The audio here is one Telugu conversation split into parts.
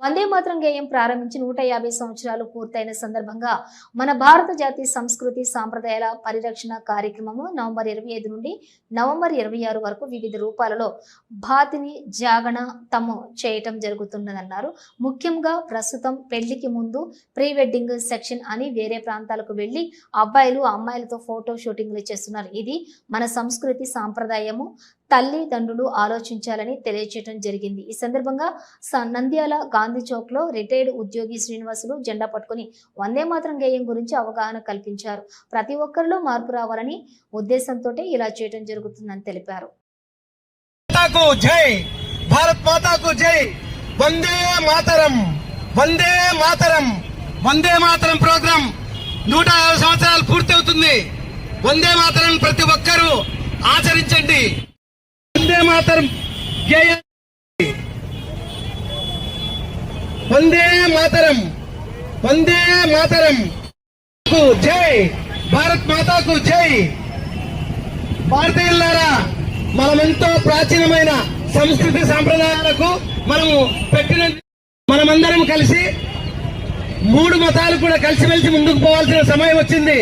వందే మాతరం గేయం ప్రారంభించి 150 సంవత్సరాలు పూర్తయిన సందర్భంగా మన భారత జాతీయ సంస్కృతి సాంప్రదాయాల పరిరక్షణ కార్యక్రమము నవంబర్ 25 నుండి నవంబర్ 26 వరకు వివిధ రూపాలలో భాతిని జాగణ తమ చేయటం జరుగుతున్నదన్నారు. ముఖ్యంగా ప్రస్తుతం పెళ్లికి ముందు ప్రీ వెడ్డింగ్ సెక్షన్ అని వేరే ప్రాంతాలకు వెళ్లి అబ్బాయిలు అమ్మాయిలతో ఫోటో షూటింగ్లు చేస్తున్నారు. ఇది మన సంస్కృతి సాంప్రదాయము తల్లిదండ్రులు ఆలోచించాలని తెలియజేయడం జరిగింది. ఈ సందర్భంగా నంద్యాల గాంధీ చౌక్ లో రిటైర్డ్ ఉద్యోగి శ్రీనివాసులు జెండా పట్టుకుని వందే మాతరం గేయం గురించి అవగాహన కల్పించారు. ప్రతి ఒక్కరిలో మార్పు రావాలని ఉద్దేశంతో ఇలా చేయడం జరుగుతుందని తెలిపారు. భారత్ మాతాకు జై, వందే మాతరం, వందే మాతరం, వందే మాతరం ప్రోగ్రాం 150 సంవత్సరాలు పూర్తవుతుంది. వందే మాతరం ప్రతి ఒక్కరూ ఆచరించండి. వందే మాతరం గేయం, వందే మాతరం, వందే మాతరం జై, భారత్ మాతాకు జై. భారతీయులారా, మనమెంతో ప్రాచీనమైన సంస్కృతి సాంప్రదాయాలకు మనమందరం కలిసి 3 మతాలు కూడా కలిసిమెలిసి ముందుకు పోవాల్సిన సమయం వచ్చింది.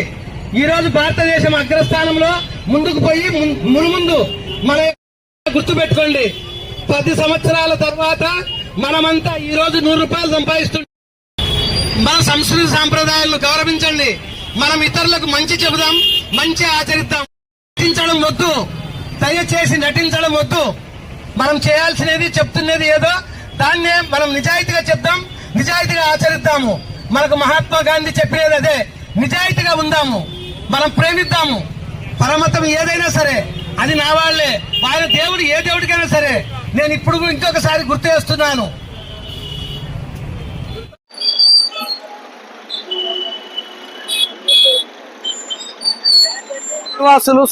ఈ రోజు భారతదేశం అగ్రస్థానంలో ముందుకు పోయి ముందు మన గుర్తుపెట్టుకోండి, 10 సంవత్సరాల తర్వాత మనమంతా ఈ రోజు 100 రూపాయలు సంపాదిస్తుంటాం. మన సంస్కృతి సాంప్రదాయాలను గౌరవించండి. మనం ఇతరులకు మంచి చెబుదాం, మంచి ఆచరిద్దాం. నటించడం వద్దు, దయచేసి నటించడం వద్దు. మనం చేయాల్సినది చెప్తున్నది ఏదో దాన్నే మనం నిజాయితీగా చెప్దాం, నిజాయితీగా ఆచరిద్దాము. మనకు మహాత్మా గాంధీ చెప్పినది అదే, నిజాయితీగా ఉందాము, మనం ప్రేమిద్దాము. పరమతం ఏదైనా సరే అది నా వాళ్లే, ఆయన దేవుడు ఏ దేవుడికైనా సరే. నేను ఇప్పుడు ఇంకొకసారి గుర్తు చేస్తున్నాను,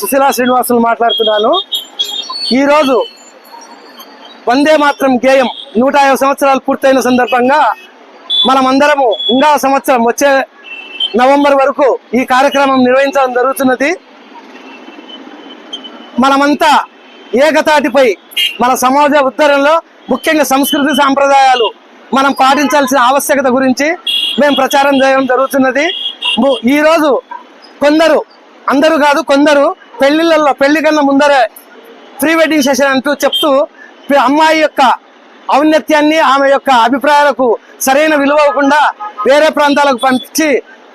సుశీలా శ్రీనివాసులు మాట్లాడుతున్నాను. ఈరోజు వందే మాత్రం గేయం 150 సంవత్సరాలు పూర్తయిన సందర్భంగా మనమందరము ఇంకా సంవత్సరం వచ్చే నవంబర్ వరకు ఈ కార్యక్రమం నిర్వహించడం జరుగుతున్నది. మనమంతా ఏకతాటిపై మన సమాజ ఉద్ధరణలో ముఖ్యంగా సంస్కృతి సాంప్రదాయాలు మనం పాటించాల్సిన ఆవశ్యకత గురించి మేము ప్రచారం చేయడం జరుగుతున్నది. ఈరోజు కొందరు, అందరూ కాదు, కొందరు పెళ్లి కన్నా ముందరే ప్రీ వెడ్డింగ్ సెషన్ అంటూ చెప్తూ అమ్మాయి యొక్క ఔన్నత్యాన్ని, ఆమె యొక్క అభిప్రాయాలకు సరైన విలువ ఇవ్వకుండా వేరే ప్రాంతాలకు పంపించి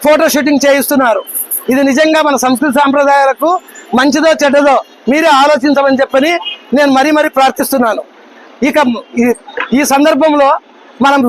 ఫోటో షూటింగ్ చేయిస్తున్నారు. ఇది నిజంగా మన సంస్కృతి సాంప్రదాయాలకు మంచిదో చెడ్డదో మీరే ఆలోచించమని చెప్పని నేను మరీ ప్రార్థిస్తున్నాను. ఇక ఈ సందర్భంలో మనం